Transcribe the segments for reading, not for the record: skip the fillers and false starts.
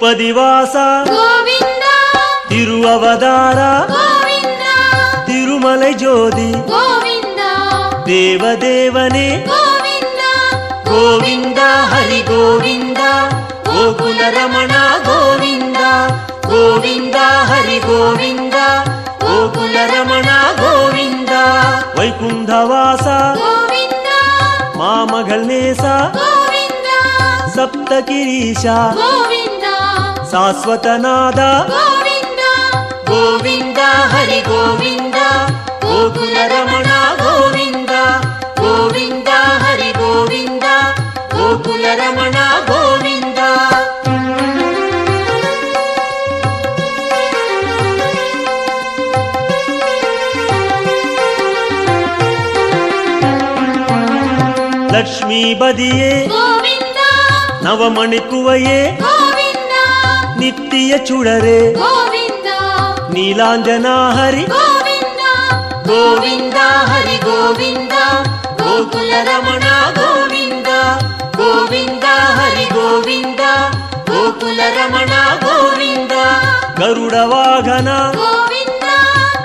ತಿರುಪದಿವಾಸ ಗೋವಿಂದ ತಿರುವವತಾರ ಗೋವಿಂದ ತಿರುಮಲೈ ಜ್ಯೋತಿ ಗೋವಿಂದ ದೇವದೇವನೇ ಗೋವಿಂದ ಗೋವಿಂದ ಹರಿ ಗೋವಿಂದ ಗೋಕುಲ ರಮಣ ಗೋವಿಂದ ಗೋವಿಂದ ಹರಿ ಗೋವಿಂದ ಗೋಕುಲ ರಮಣ ಗೋವಿಂದ ವೈಕುಂಠವಾಸ ಗೋವಿಂದ ಮಾಮಗಳ್ ನೇಸ ಗೋವಿಂದ ಸಪ್ತಗಿರೀಶ ಗೋವಿಂದ ಶಾಶ್ವತನಾದ ಗೋವಿಂದ ಗೋವಿಂದ ಹರಿ ಗೋವಿಂದ ಗೋಕುಲ ರಮಣ ಗೋವಿಂದ ಗೋವಿಂದ ಹರಿ ಗೋವಿಂದ ಗೋಕುಲ ರಮಣ ಗೋವಿಂದ ಲಕ್ಷ್ಮೀ ಬದಿಯೇ ಗೋವಿಂದ ನವಮಣಿಕುವಯೇ ಗೋವಿಂದ ನಿತ್ಯ ಚುಡರೆ ಗೋವಿಂದ ನೀಲಾಂಜನ ಹರಿ ಗೋವಿಂದ ಗೋವಿಂದ ಹರಿ ಗೋವಿಂದ ಗೋಕುಲ ರಮಣ ಗೋವಿಂದ ಗೋವಿಂದ ಹರಿ ಗೋವಿಂದ ಗೋಕುಲ ರಮಣ ಗೋವಿಂದ ಗರುಡ ವಾಹನ ಗೋವಿಂದ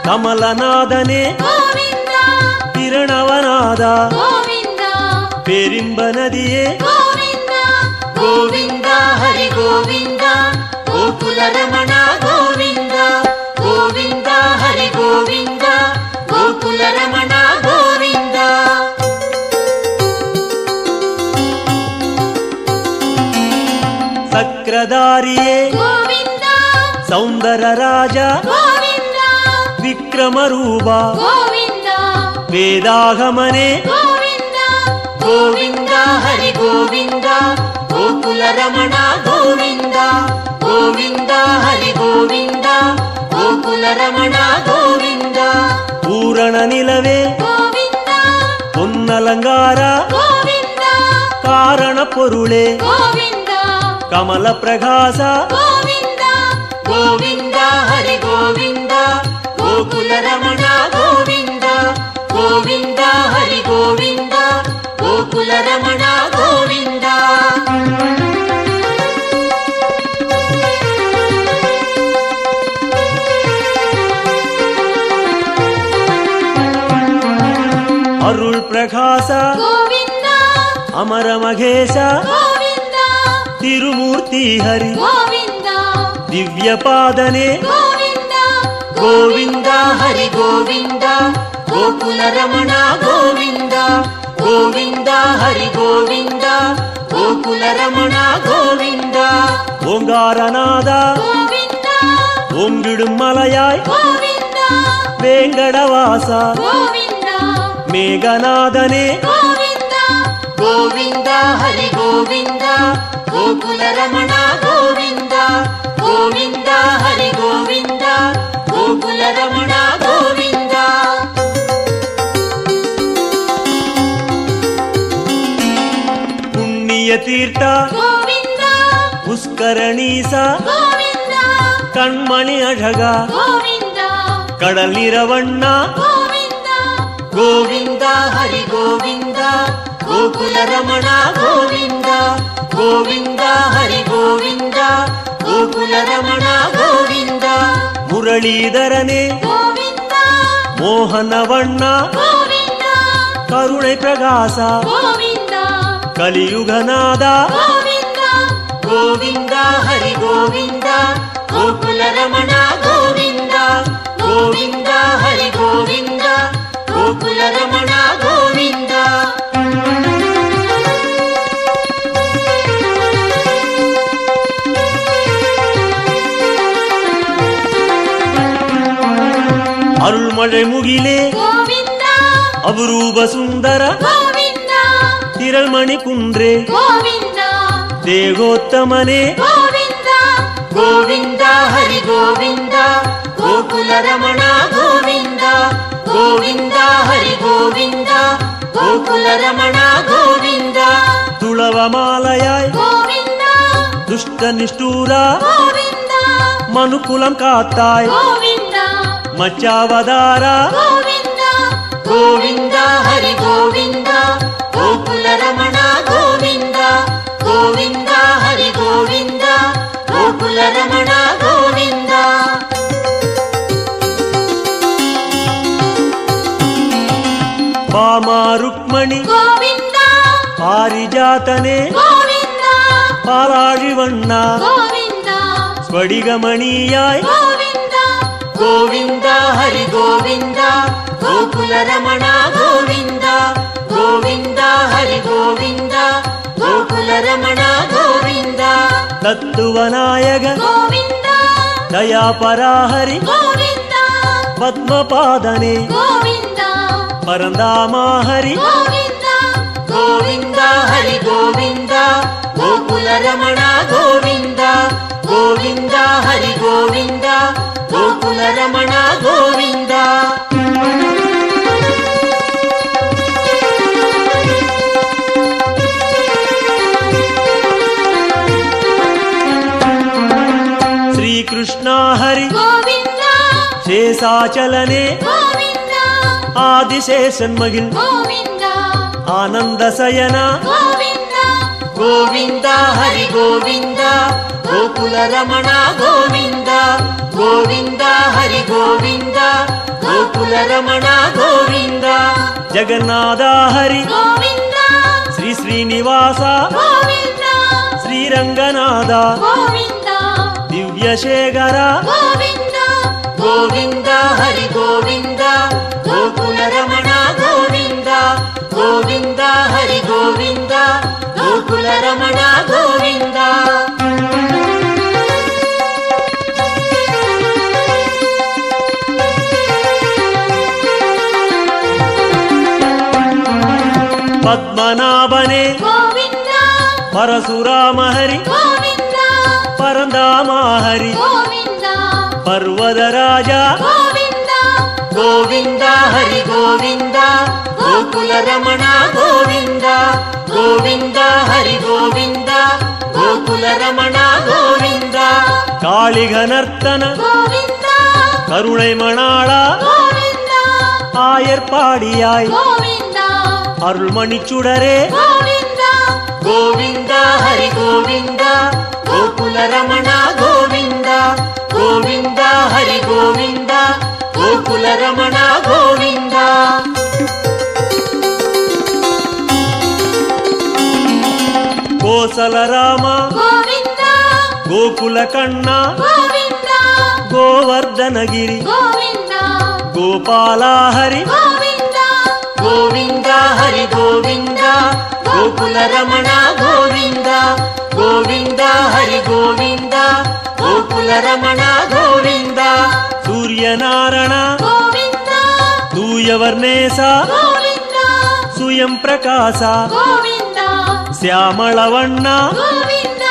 ಕಮಲನಾದನೆ ಗೋವಿಂದ ಕಿರಣವನಾದ ಗೋವಿಂದ ಪೇರಿಂಬ ನದಿಯೇ ಗೋವಿಂದ ಗೋವಿಂದ ಹರಿ ಗೋವಿಂದ ಗೋಕುಲ ರಮಣ ಗೋವಿಂದ ಗೋವಿಂದ ಹರಿ ಗೋವಿಂದ ಗೋಕುಲ ರಮಣ ಗೋವಿಂದ ಸಕ್ರಧಾರಿಯೇ ಗೋವಿಂದ ಸೌಂದರ ರಾಜ ಗೋವಿಂದ ವಿಕ್ರಮ ರೂಪ ಗೋವಿಂದ ವೇದಾಗಮನೆ ಗೋವಿಂದ ಗೋವಿಂದ ಹರಿ ಗೋವಿಂದ ಗೋಕುಲ ರಮಣ ಗೋವಿಂದ ಗೋವಿಂದ ಹರಿ ಗೋವಿಂದ ಗೋಕುಲ ರಮಣ ಗೋವಿಂದ ಪೂರಣ ನಿಲವೇ ಗೋವಿಂದ ಹೊನ್ನಲಂಗಾರ ಗೋವಿಂದ ಕಾರಣ ಪೊರುಳೆ ಗೋವಿಂದ ಕಮಲ ಪ್ರಕಾಶ ಗೋವಿಂದ ಗೋವಿಂದ ಹರಿ ಗೋವಿಂದ ಗೋಕುಲ ರಮಣ ಗೋವಿಂದ ಗೋವಿಂದ ಹರಿ ಗೋವಿಂದ ಗೋಕುಲ ರಮಣ ಗೋವಿಂದ ಅರುಳ್ ಪ್ರಕಾಶ ಗೋವಿಂದ ಅಮರ ಮಹೇಶ ಗೋವಿಂದ ತಿರುಮೂರ್ತಿ ಹರಿ ಗೋವಿಂದ ದಿವ್ಯ ಪಾದನೆ ಗೋವಿಂದ ಗೋವಿಂದ ಹರಿ ಗೋವಿಂದ ಗೋಕುಲ ರಮಣ ಗೋವಿಂದ ಗೋವಿಂದ ಹರಿ ಗೋವಿಂದ ಗೋಕುಲ ರಮಣ ಗೋವಿಂದ ಓಂಗಾರನಾದ ಗೋವಿಂದ ಓಂಗಿಡುಂ ಮಲಯಾಯ್ ಗೋವಿಂದ ವೇಂಗಡವಾಸ ಗೋವಿಂದ ಮೇಘನಾದನೆ ಗೋವಿಂದ ಗೋವಿಂದ ಹರಿ ಗೋವಿಂದ ಗೋಕುಲ ರಮಣ ಗೋವಿಂದ ಗೋವಿಂದ ಹರಿ ಗೋವಿಂದ ಗೋಕುಲ ರಮಣ ಗೋವಿಂದ ಪುಣ್ಯ ತೀರ್ಥ ಗೋವಿಂದ ಪುಷ್ಕರಣೀಸ ಗೋವಿಂದ ಕಣ್ಮಣಿ ಅಢಗ ಗೋವಿಂದ ಕಡಲಿರವಣ್ಣ ಗೋವಿಂದ ಗೋವಿಂದ ಹರಿ ಗೋವಿಂದ ಗೋಕುಲ ರಮಣ ಗೋವಿಂದ ಗೋವಿಂದ ಹರಿ ಗೋವಿಂದ ಗೋಕುಲ ರಮಣ ಗೋವಿಂದ ಮುರಳೀಧರನೇ ಗೋವಿಂದ ಮೋಹನವಣ್ಣ ಗೋವಿಂದ ಕರುಣೈ ಪ್ರಕಾಶ ಗೋವಿಂದ ಕಲಿಯುಗನಾದ ಗೋವಿಂದ ಗೋವಿಂದ ಹರಿ ಗೋವಿಂದ ಗೋಕುಲ ರಮಣ ಗೋವಿಂದ ಗೋವಿಂದ ಹರಿ ಗೋವಿಂದ ಗೋಕುಲ ರಮಣ ಗೋವಿಂದ ಅರುಳ್ಮಳೆ ಮುಗಿಲೆ ಗೋವಿಂದ ಅಪರೂಪ ಸುಂದರ ಗೋವಿಂದ ತಿರಳ್ಮಣಿ ಕುಂಡ್ರೆ ಗೋವಿಂದ ದೇಗೋತ್ತಮನೆ ಗೋವಿಂದ ಗೋವಿಂದ ಹರಿ ಗೋವಿಂದ ಗೋಕುಲ ರಮಣ ಗೋವಿಂದ ಗೋವಿಂದ ಹರಿ ಗೋವಿಂದ ಗೋಕುಲ ರಮಣ ಗೋವಿಂದ ತುಳವ ಮಾಲಯಾಯ್ ಗೋವಿಂದ ದುಷ್ಟ ನಿಷ್ಠೂರ ಗೋವಿಂದ ಮನುಕುಲಂ ಕಾತ್ತಾಯ್ ಗೋವಿಂದ ಮಚ್ಚಾವದಾರ ಗೋವಿಂದ ಗೋವಿಂದ ಹರಿ ಗೋವಿಂದ ಗೋಕುಲ ರಮಣ ಗೋವಿಂದ ಗೋವಿಂದ ಹರಿ ಗೋವಿಂದ ಗೋಕುಲ ಗೋಕುಲ ರಮಣ ಗೋವಿಂದ. ವಾಮ ರುಕ್ಮಣಿ ಗೋವಿಂದ ಪಾರಿಜಾತನೆ ಗೋವಿಂದ ಪಾಲಾழிವಣ್ಣ ಗೋವಿಂದ ಸ್ಫಟಿಗಮಣಿಯಾಯ್ ಗೋವಿಂದ. ಗೋವಿಂದ ಹರಿ ಗೋವಿಂದ ಗೋಕುಲ ರಮಣ ಗೋವಿಂದ ಗೋವಿಂದ ಹರಿ ಗೋವಿಂದ ಗೋಕುಲ ರಮಣ ಗೋವಿಂದ. ತತ್ತುವನಾಯಕ ಗೋವಿಂದ ದಯಾಪರಾಹರಿ ಗೋವಿಂದ ಪದ್ಮಪಾದನೆ ಗೋವಿಂದ ಪರಂದಾಮ ಹರಿ ಗೋವಿಂದ. ಗೋವಿಂದ ಹರಿ ಗೋವಿಂದ ಗೋಕುಲ ರಮಣ ಗೋವಿಂದ ಗೋವಿಂದ ಹರಿ ಗೋವಿಂದ ಗೋಕುಲ ರಮಣ ಗೋವಿಂದ. ಶ್ರೀಕೃಷ್ಣ ಹರಿ ಗೋವಿಂದ ಶೇಷಾಚಲನೆ ಗೋವಿಂದ ಆದಿಶೇಷನ್ಮಗಿಲ್ ಗೋವಿಂದ ಆನಂದ ಸಯನ ಗೋವಿಂದ. ಗೋವಿಂದ ಹರಿ ಗೋವಿಂದ ಗೋಕುಲ ರಮಣ ಗೋವಿಂದ ಗೋವಿಂದ ಹರಿ ಗೋವಿಂದ ಗೋಕುಲ ರಮಣ ಗೋವಿಂದ. ಜಗನ್ನಾಥ ಹರಿ ಗೋವಿಂದ ಶ್ರೀ ಶ್ರೀನಿವಾಸ ಗೋವಿಂದ ಶ್ರೀರಂಗನಾಥ ಗೋವಿಂದ ದಿವ್ಯಶೇಖರ ಗೋವಿಂದ. ಗೋವಿಂದ ಹರಿ ಗೋವಿಂದ ಗೋಕುಲ ರಮಣ ಗೋವಿಂದ ಗೋವಿಂದ ಹರಿ ಗೋವಿಂದ ಗೋಕುಲ ರಮಣ ಗೋವಿಂದ. ಪದ್ಮನಾಭನೆ ಗೋವಿಂದ ಪರಶುರಾಮ ಹರಿ ಗೋವಿಂದ ಪರಂದಾಮ ಹರಿ ಗೋವಿಂದ ಪರ್ವದ ರಾಜ ಗೋವಿಂದ. ಗೋವಿಂದ ಹರಿ ಗೋವಿಂದ ಗೋಕುಲ ರಮಣ ಗೋವಿಂದ ಗೋವಿಂದ ಹರಿ ಗೋವಿಂದ ಗೋಕುಲ ರಮಣ ಗೋವಿಂದ. ಕಾಳಿಗನರ್ತನ ಗೋವಿಂದ கருணை மணாளா ಗೋವಿಂದ ஆயர்பாடியாய் ಗೋವಿಂದ அருள்மணிச்சுடரே ಗೋವಿಂದ. கோவிந்த ஹரி கோவிந்த கோகுல ரமண கோவிந்த கோவிந்த ஹரி கோவிந்த கோகுல ரமண கோவிந்த. கோசல ராம ಗೋವಿಂದ கோகுல கண்ணா ಗೋವಿಂದ கோவர்தனகிரி ಗೋವಿಂದ கோபால ஹரி ಗೋವಿಂದ கோவிந்த ஹரி கோவிந்த கோகுல ரமண கோவிந்த கோவிந்த ஹரி கோவிந்த கோகுல ரமண கோவிந்த. சூரியநாராயண ಗೋವಿಂದ தூயவர்ணேச ಗೋವಿಂದ சுயம் பிரகாச ಗೋವಿಂದ ಶ್ಯಾಮಳವಣ್ಣ ಗೋವಿಂದ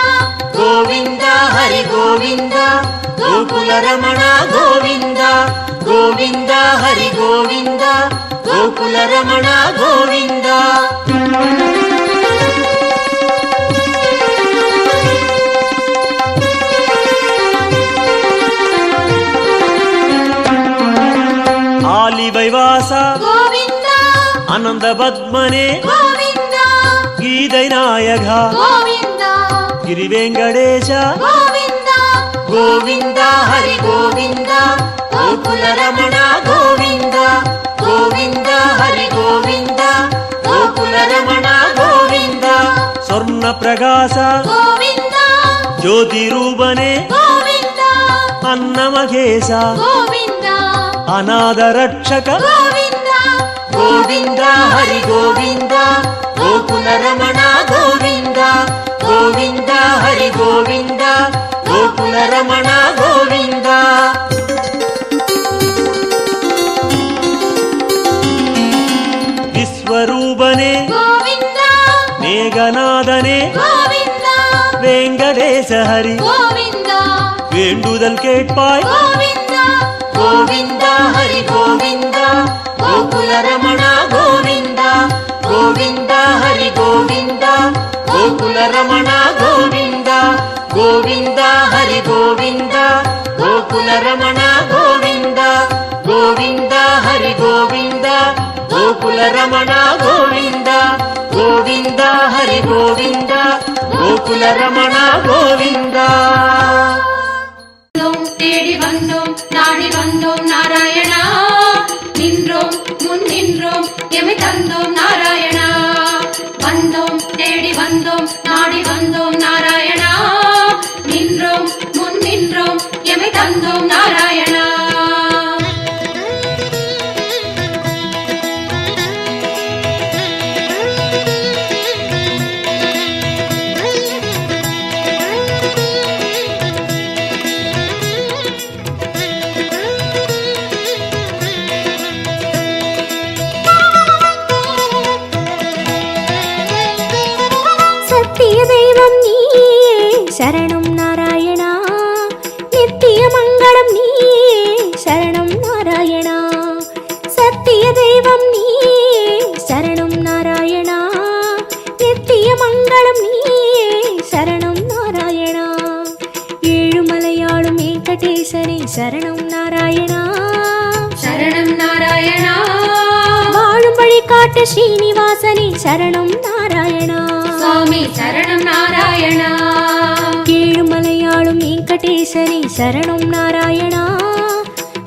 கோவிந்த ஹரி கோவிந்த கோகுல ரமண கோவிந்த கோவிந்த ஹரி கோவிந்த கோகுல ரமண கோவிந்த. ஆலிவைவாச ಗೋವಿಂದ அனந்த பத்மனே ಗೋವಿಂದ கீதை நாயக ಗೋವಿಂದ ಗಿರಿವೆಂಕಟೇಶ ಗೋವಿಂದ கோவிந்த ஹரி கோவிந்த கோகுல ரமண கோவிந்த கோவிந்த ஹரி கோவிந்த கோகுல ரமண கோவிந்த. ಸ್ವರ್ಣ ಪ್ರಕಾಶ ಗೋವಿಂದ ಜ್ಯೋತಿ ರೂಪನೆ ಗೋವಿಂದ ಅನ್ನಮಘೇಶ ಗೋವಿಂದ ಅನಾಥ ರಕ್ಷಕ ಗೋವಿಂದ ಗೋವಿಂದ ಹರಿ ಗೋವಿಂದ ಗೋಕುಲ ರಮಣ ಗೋವಿಂದ ಗೋವಿಂದ ಹರಿ ಗೋವಿಂದ ಗೋಕುಲ ರಮಣ ಗೋವಿಂದ. ವಿಶ್ವರೂಪನೆ ಗೋವಿಂದ ಮೇಘನಾದನೆ ಗೋವಿಂದ ವೆಂಕಟೇಶ ಹರಿ ಗೋವಿಂದ வேண்டுதல் கேட்பாய் ಗೋವಿಂದ கோவிந்த ஹரி கோவிந்த கோகுல ரமண கோவிந்த கோவிந்த ஹரி கோவிந்த கோகுல ரமண கோவிந்த கோவிந்த ஹரி கோவிந்த கோகுல ரமண கோவிந்த கோவிந்த ஹரி கோவிந்த கோகுல ரமண கோவிந்த கோவிந்த ஹரி கோவிந்த கோகுல ரமண கோவிந்த. தேடி வந்தோம் நாடி வந்தோம் நாராயணா நின்றோம் முன் நின்றோம் எமை தந்தோம் நாராயணா வந்தோம் தேடி வந்தோம் நாடி வந்தோம் நாராயணா நின்றோம் முன் நின்றோம் எமை தந்தோம் நாராயணா சத்திய தெய்வம் நீயே சரணம் நாராயணா நித்திய மங்களம் நீயே சரணம் நாராயணா சத்திய தெய்வம் நீயே சரணம் நாராயணா நித்திய மங்களம் நீயே சரணம் நாராயணா ஏழுமலையாளும் வெங்கடேசனே சரணம் நாராயணா சரணம் நாராயணா வாழும் வழி காட்டு ஸ்ரீனிவாசனே சரணம் நாராயணா சுவாமி சரணம் நாராயணா ஏழுமலையாளும் வெங்கடேசனே சரணம் நாராயணா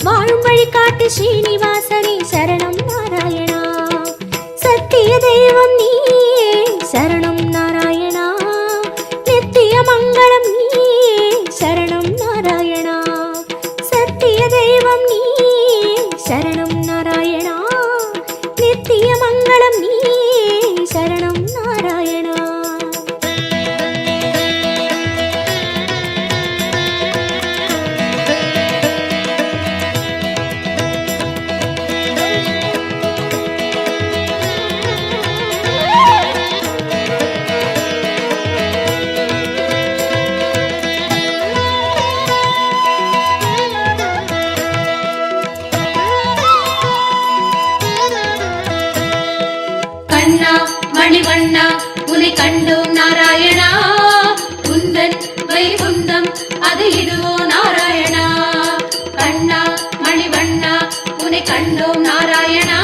வாழும் வழி காட்டு ஸ்ரீனிவாசனே சரணம் நாராயணா சத்திய தெய்வம் நீயே சரணம் நாராயணா நித்திய மங்களம் நீயே சரணம் நாராயணா சத்திய தெய்வம் நீயே சரணம் நாராயணா நித்திய மங்களம் நீயே சரணம் நாராயணா கண்ணா மணிவண்ணா உன்னை கண்டோம் நாராயணா குந்தன் வைகுந்தம் அது இதுவோ நாராயணா கண்ணா மணிவண்ணா உன்னை கண்டோம் நாராயணா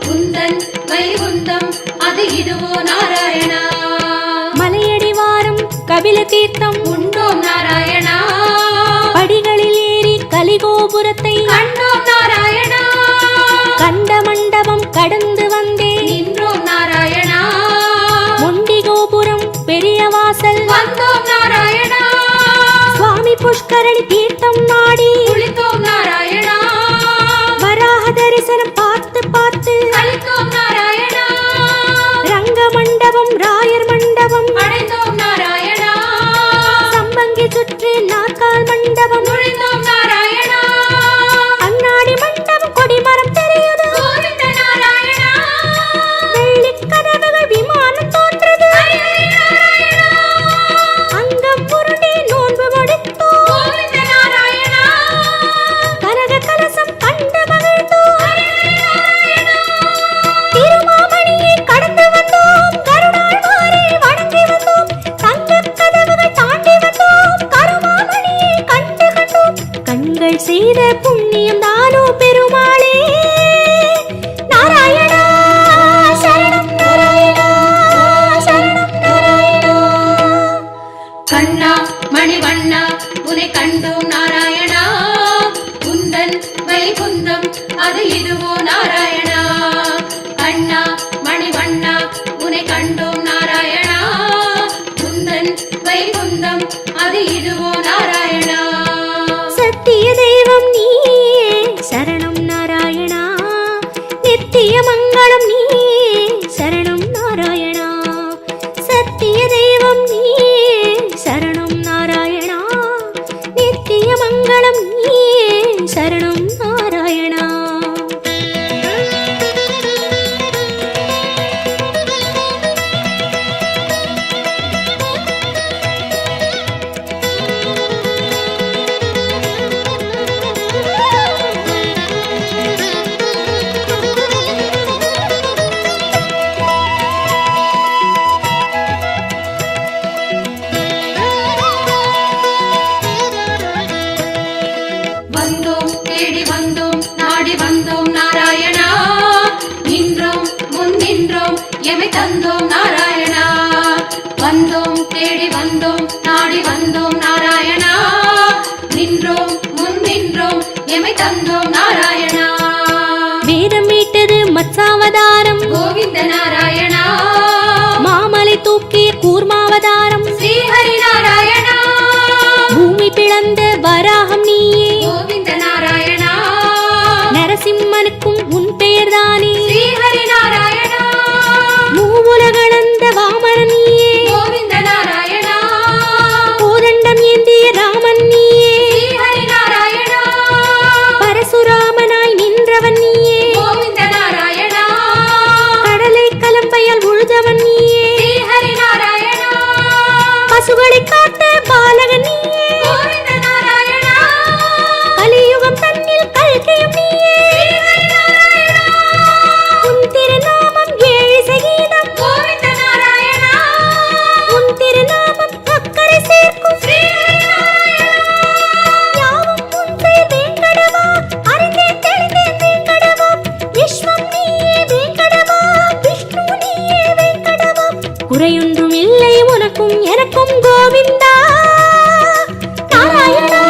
குந்தன் வைகுந்தம் அது இதுவோ நாராயணா மலையடி வாரம் கபில தீர்த்தம் உண்டோம் நாராயணா படிகளில் ஏறி கலிகோபுரத்தை கண்டோம் நாராயணா கண்ட மண்டபம் கடந்து வந்தேன் நின்றோம் நாராயணா முண்டி கோபுரம் பெரிய வாசல் வந்தோம் நாராயணா சுவாமி புஷ்கரணி தீர்த்தம் நாடி குளித்தோம் நாராயணா வராக தரிசனம் பார்த்து பார்த்து கலித்தோம் நாராயணா ரங்க மண்டபம் ராயர் மண்டபம் அடைந்தோம் நாராயணா சம்பங்கி சுற்றி நாற்கால் மண்டபம் நுழைந்தோம் நாராயணா அண்ணாடி மண்டபம் கொடிமரம் தெரியுது கோவிந்த நாராயணா வெள்ளி கதவுகள் விமானம் தோன்றது ஹரி நாராயணா அங்கம் புரண்டி நோன்பு முடித்தோம் கோவிந்த நாராயணா கனக கலசம் கண்டு மகிழ்ந்தோம் நாராயணா திருமாமணியை கடந்து வந்தோம் கருணாழ்வாரை வணங்கி வந்தோம் தங்க கதவுகள் தாண்டி வந்தோம் கருமாமணியை கண்டு கண்டோம் கண்கள் செய்த புண்ணியம் தானோ பெருமாளே நாராயணா சரணம் நாராயணா சரணம் நாராயணா கண்ணா மணிவண்ணா உன்னை கண்டோம் நாராயணா குந்தன் வைகுந்தம் அது இதுவோ நாராயணா கண்ணா மணிவண்ணா உன்னை கண்டோம் நாராயணா குந்தன் வைகுந்தம் அது இதுவோ நாராயணா சத்திய தெய்வம் நீயே சரணம் நாராயணா நித்திய மங்களம் நீயே சரணம் நாராயணா சத்திய தெய்வம் நீயே சரணம் நாராயணா நித்திய மங்களம் நீயே சரணம் நாராயணா வந்தோம் தேடி வந்தோம் நாடி வந்தோம் நாராயணா நின்றோம் முன் நின்றோம் எமை தந்தோம் நாராயணா வந்தோம் தேடி வந்தோம் நாடி வந்தோம் நாராயணா நின்றோம் முன்னின்றோம் எமை தந்தோம் நாராயணா. வேதம் மீட்டது மத்சாவதாரம் கோவிந்த நாராயணா. மாமலை தூக்கிய கூர்மாவதாரம் ஸ்ரீஹரி நாராயணா. பூமி பிளந்த வராகம் நீயே கோவிந்த நாராயணா. நரசிம்மனுக்கும் உன் பெயர்தானே ஸ்ரீஹரி நாராயணா. மூவுலகளந்த வாமரன் நீயே கோவிந்த நாராயணா. கோதண்டம் ஏந்திய ராமன் நீயே ஸ்ரீஹரி நாராயணா. பரசுராமனாய் நின்றவன் நீயே கோவிந்த நாராயணா. கடலை கலம்பையால் உழுதவன் நீயே ஸ்ரீஹரி நாராயணா. பசுகளை காத்த பாலகன் நீயே கோவிந்த நாராயணா. கலியுகம் தன்னில் கல்கையும் நீயே ஸ்ரீஹரி நாராயணா. உன் திருநாமம் ஏழு சகீதம் கோவிந்த நாராயணா. உன் திருநாமம் அக்கறை சேர்க்கும் ஸ்ரீஹரி நாராயணா. யாவும் உன் பெயர் வேங்கடவா அறிந்தேன் தெளிந்தேன் வேங்கடவா விஸ்வம் நீயே வேங்கடவா விஷ்ணு நீயே வேங்கடவா குறையொன்றும் இல்லை உனக்கும் எனக்கும் கோவிந்தா நாராயணா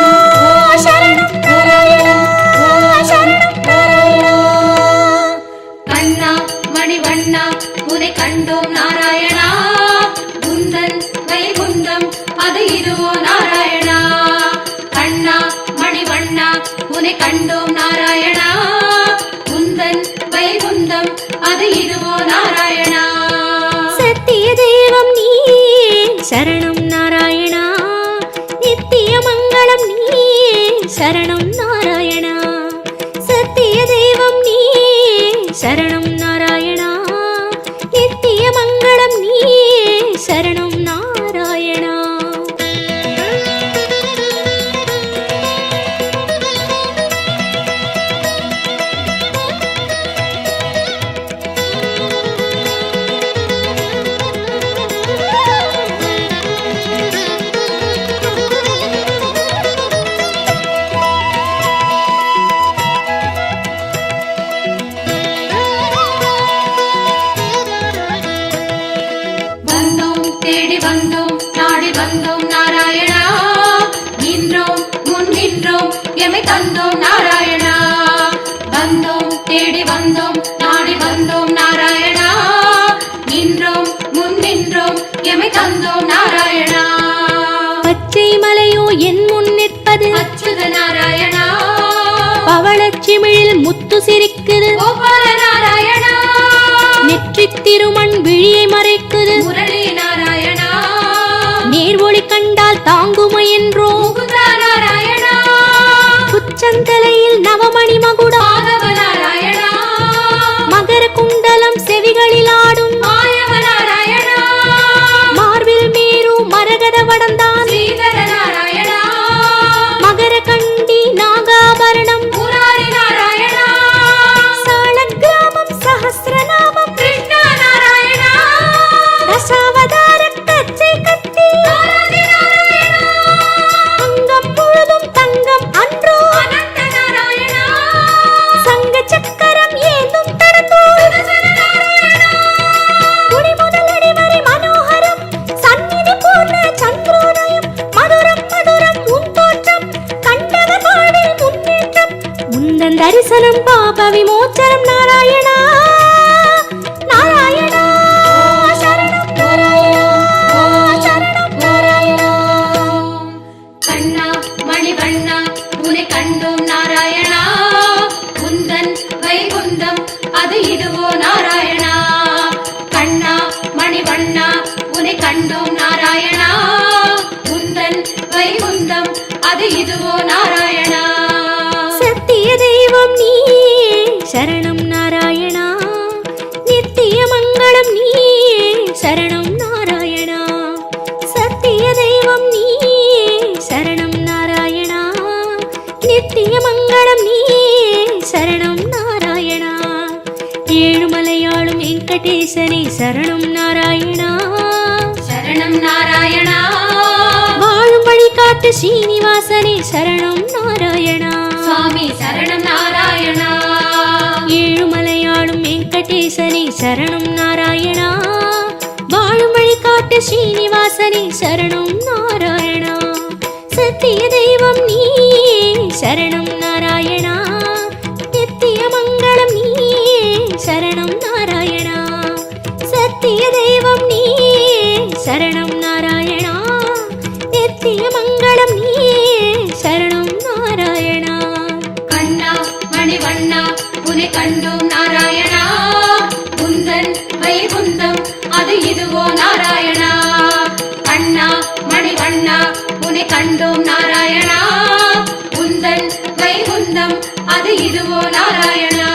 சரணம் நாராயணா சரணம் நாராயணா. கண்ணா மணிவண்ணா உனை கண்டோம் நாராயணா. குந்தன் வைகுந்தம் அது இதுவோ நாராயணா. கண்ணா மணிவண்ணா உனை கண்டோம் நாராயணா. குந்தன் வைகுந்தம் அது இதுவோ நாராயணா. சத்திய தெய்வம் நீயே சரணம் நாராயணா நித்திய மங்களம் நீயே சரணம் நாராயணா. சத்திய தெய்வம் நீயே சரணம் நாராயணா நித்திய மங்களம் நீயே சரணம் நாராயணா. வந்தோம் தேடி வந்தோம் நாடி வந்தோம் நாராயணா. நின்றோம் முன் நின்றோம் எமை தந்தோம் நாராயணா. வந்தோம் தேடி வந்தோம் நாடி வந்தோம் நாராயணா. நின்றோம் முன் நின்றோம் எமை தந்தோம் நாராயணா. பச்சை மலையோ என் முன் நிற்பது அச்சுத நாராயணா. பவளச்சிமிழில் முத்து சிரிக்குது கோபால நாராயணா. நெற்றித் திருமண் விழியை மறைக்குது முரளி நாராயணா. நேர்வொளி கண்டால் தாங்குமை என்றோ முகுந்தா நாராயணா. குச்சந்தலையில் நவமணி மகுடம் மாதவ நாராயணா. மகர குண்டலம் செவிகளில் ஆடும் மாயவ நாராயணா. மார்பில் மேரு மரகத வடந்தான் ஸ்ரீதர நாராயணா. மகர கண்டி நாகாபரணம் முராரி நாராயணா. சாளக்கிராமம் சஹஸ்ரநாமம் கிருஷ்ணா நாராயணா. தசாவதார கச்சை கத்தி ஆதி நாராயணா. அங்கம் முழுதும் தங்கம் அன்றோ அனந்த நாராயணா. சங்க சக்கரம் ஏந்தும் தடந்தோ சுதர்சன நாராயணா. குடி முதலடி வரை மனோகரம் சந்நிதி பூர்ண சந்திரோதயம் மதுரம் மதுரம் உன் தோற்றம் கண்டவர் வாழ்வில் முன்னேற்றம் முந்தன் தரிசனம் பாப விமோச்சனம் நாராயணா நாராயணா சரணம் நாராயணா சரணம் நாராயணா. கண்ணா மணிவண்ணா உனை கண்டோம் நாராயணா. குந்தன் வைகுந்தம் அது இதுவோ நாராயணா. கண்ணா மணிவண்ணா உனை கண்டோம் நாராயணா. குந்தன் வைகுந்தம் அது இதுவோ நாராயணா. சத்திய தெய்வம் நீயே சரணம் நாராயணா நித்திய மங்களம் நீயே சரணம் நாராயணா. சத்திய தெய்வம் நீயே சரணம் நாராயணா நித்திய மங்களம் நீயே சரணம் நாராயணா. ஏழுமலையாளும் வெங்கடேசனே சரணம் நாராயணா. சரணம் நாராயணா. வாழும் வழிகாட்டு ஸ்ரீனிவாசனே சரணம் நாராயணா. சுவாமி சரணம் நாராயணா. ஏழுமலையாளும் வெங்கடேசனே சரணம் நாராயணா. வாழும் வழிகாட்டு ஸ்ரீனிவாசனே சரணம் நாராயணா. சத்திய தெய்வம் நீயே சரணம் வைகுந்தம் அது இதுவோ நாராயணா